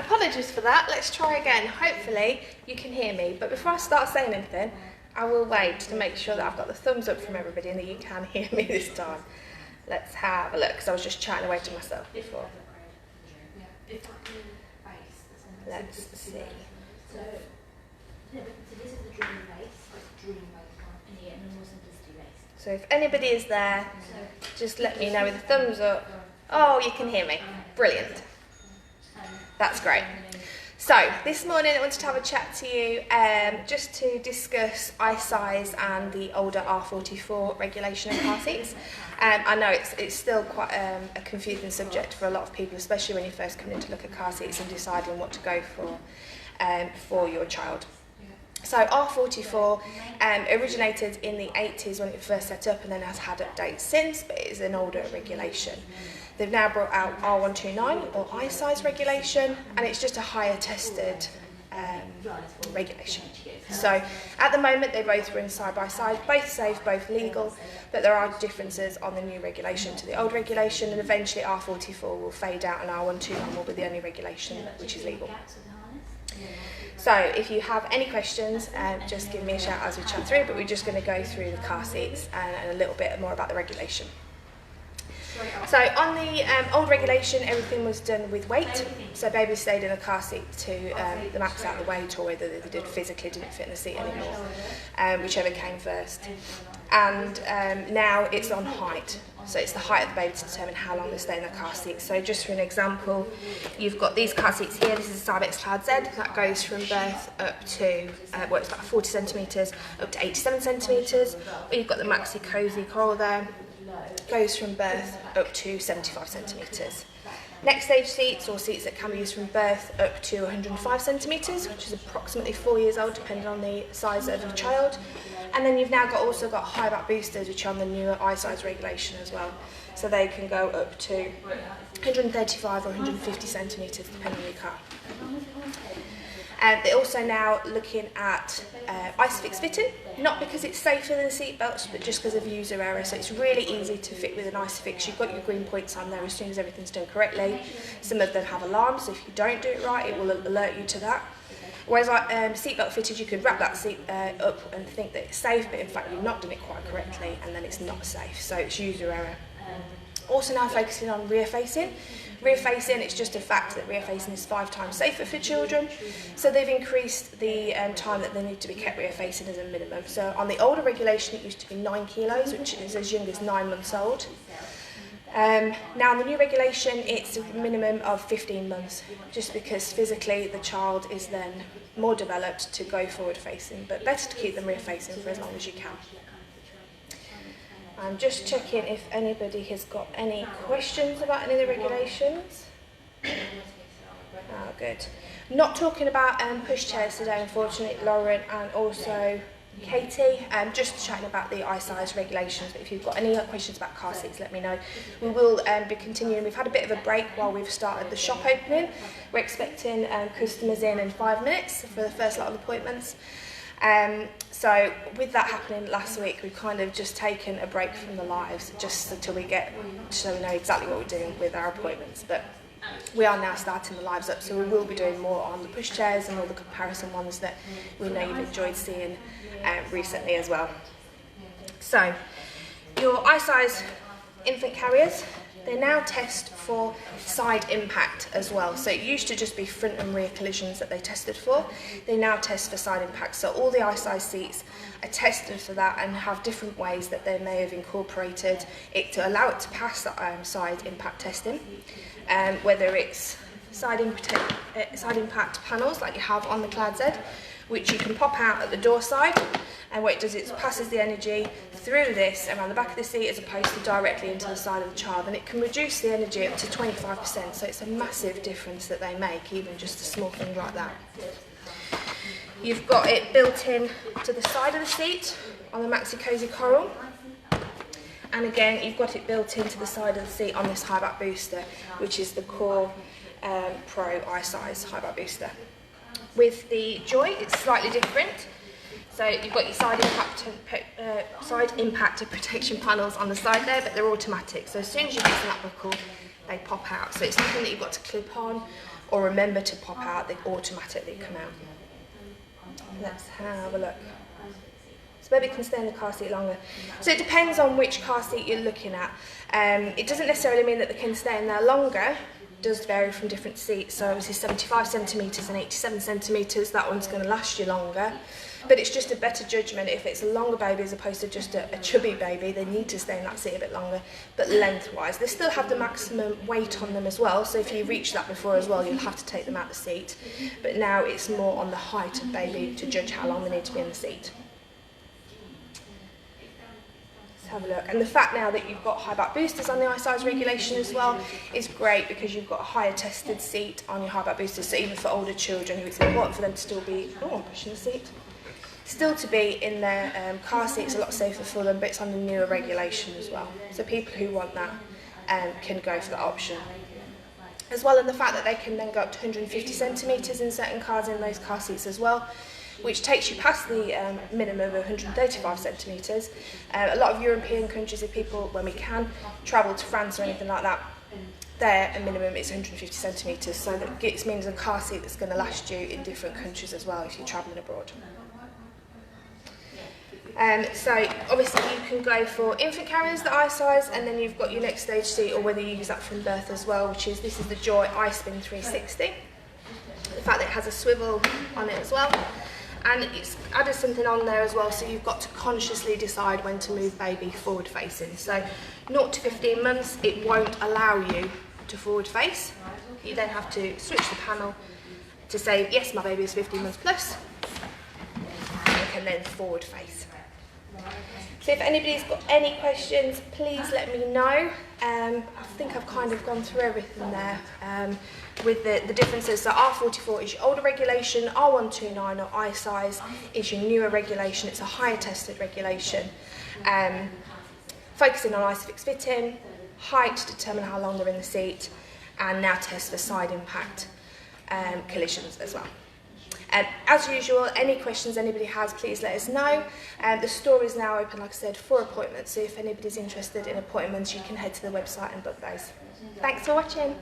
apologies for that. Let's try again. Hopefully you can hear me. But before I start saying anything, I will wait to make sure that I've got the thumbs up from everybody and that you can hear me this time. Let's have a look, because I was just chatting away to myself before. Let's see. So this is the dream base. So if anybody is there, just let me know with a thumbs up. Oh, you can hear me. Brilliant. That's great. So this morning I wanted to have a chat to you just to discuss eye size and the older R44 regulation of car seats. I know it's still quite a confusing subject for a lot of people, especially when you first come in to look at car seats and deciding what to go for your child. So R44 originated in the 80s when it first set up and then has had updates since, but it is an older regulation. They've now brought out R129 or eye size regulation, and it's just a higher tested regulation. So at the moment they both run side by side, both safe, both legal, but there are differences on the new regulation to the old regulation, and eventually R44 will fade out and R129 will be the only regulation which is legal. So if you have any questions, just give me a shout as we chat through, but we're just going to go through the car seats and a little bit more about the regulation. So on the old regulation, everything was done with weight, so babies stayed in a car seat to the max out the weight, or whether they did physically didn't fit in the seat anymore, whichever came first. And now it's on height. So it's the height of the baby to determine how long they stay in the car seat. So just for an example, you've got these car seats here. This is a Isofix Cloud Z. That goes from birth up to, well, it's about 40 centimetres up to 87 centimetres. Or you've got the Maxi Cozy Coral there. Goes from birth up to 75 centimetres. Next stage seats, or seats that can be used from birth up to 105 centimetres, which is approximately 4 years old, depending on the size of your child. And then you've now also got high back boosters, which are on the newer eye size regulation as well. So they can go up to 135 or 150 centimetres, depending on your car. And they're also now looking at Isofix fitting, not because it's safer than seat belts, but just because of user error. So it's really easy to fit with an Isofix. You've got your green points on there as soon as everything's done correctly. Some of them have alarms, so if you don't do it right, it will alert you to that. Whereas like seatbelt fitted, you could wrap that seat up and think that it's safe, but in fact you've not done it quite correctly, and then it's not safe. So it's user error. Also now focusing on rear facing. Rear facing, it's just a fact that rear facing is 5 times safer for children. So they've increased the time that they need to be kept rear facing as a minimum. So on the older regulation, it used to be 9 kilos, which is as young as 9 months old. Now in the new regulation, it's a minimum of 15 months, just because physically the child is then more developed to go forward facing, but better to keep them rear facing for as long as you can. I'm just checking if anybody has got any questions about any of the regulations. Oh, good. Not talking about pushchairs today, unfortunately, Lauren and also Katie. Just chatting about the eye size regulations, but if you've got any questions about car seats, let me know. We will be continuing. We've had a bit of a break while we've started the shop opening. We're expecting customers in 5 minutes for the first lot of appointments. So with that happening last week, we've kind of just taken a break from the lives just until we so we know exactly what we're doing with our appointments. But we are now starting the lives up, so we will be doing more on the pushchairs and all the comparison ones that we know you've enjoyed seeing recently as well. So your eye size infant carriers, they now test for side impact as well. So it used to just be front and rear collisions that they tested for. They now test for side impact. So all the eye size seats are tested for that and have different ways that they may have incorporated it to allow it to pass that side impact testing. Whether it's side impact panels like you have on the Cloud Z, which you can pop out at the door side, and what it does is it passes the energy through this around the back of the seat as opposed to directly into the side of the child, and it can reduce the energy up to 25%, so it's a massive difference that they make, even just a small thing like that. You've got it built in to the side of the seat on the Maxi Cozy Coral, and again you've got it built into the side of the seat on this high back booster, which is the Core Pro eye size high back booster. With the Joy, it's slightly different. So you've got your side impact protection panels on the side there, but they're automatic. So as soon as you loosen that buckle, they pop out. So it's nothing that you've got to clip on or remember to pop out, they automatically come out. Let's have a look. So baby can stay in the car seat longer. So it depends on which car seat you're looking at. It doesn't necessarily mean that they can stay in there longer. It does vary from different seats. So obviously 75 centimetres and 87 centimetres, that one's going to last you longer. But it's just a better judgment. If it's a longer baby as opposed to just a chubby baby, they need to stay in that seat a bit longer. But lengthwise, they still have the maximum weight on them as well. So if you reach that before as well, you'll have to take them out of the seat. But now it's more on the height of baby to judge how long they need to be in the seat. Let's have a look. And the fact now that you've got high back boosters on the eye size regulation as well is great, because you've got a higher tested seat on your high back boosters. So even for older children, it's important for them to still be, I'm pushing the seat. Still to be in their car seat is a lot safer for them, but it's on the newer regulation as well. So people who want that can go for that option. As well, and the fact that they can then go up to 150 centimetres in certain cars in those car seats as well, which takes you past the minimum of 135 centimetres. A lot of European countries, if people, when we can, travel to France or anything like that, their minimum is 150 centimetres, so that means a car seat that's going to last you in different countries as well if you're travelling abroad. So obviously you can go for infant carriers, the eye size, and then you've got your next stage seat, or whether you use that from birth as well, which is, this is the Joy iSpin 360. The fact that it has a swivel on it as well, and it's added something on there as well, so you've got to consciously decide when to move baby forward facing. So 0 to 15 months, it won't allow you to forward face. You then have to switch the panel to say, yes, my baby is 15 months plus, and then forward face. So if anybody's got any questions, please let me know. I think I've kind of gone through everything there with the differences. So R44 is your older regulation, R129 or eye size is your newer regulation. It's a higher tested regulation. Focusing on Isofix fitting, height to determine how long they're in the seat, and now test for side impact collisions as well. As usual, any questions anybody has, please let us know. The store is now open, like I said, for appointments, so if anybody's interested in appointments, you can head to the website and book those. Thanks for watching.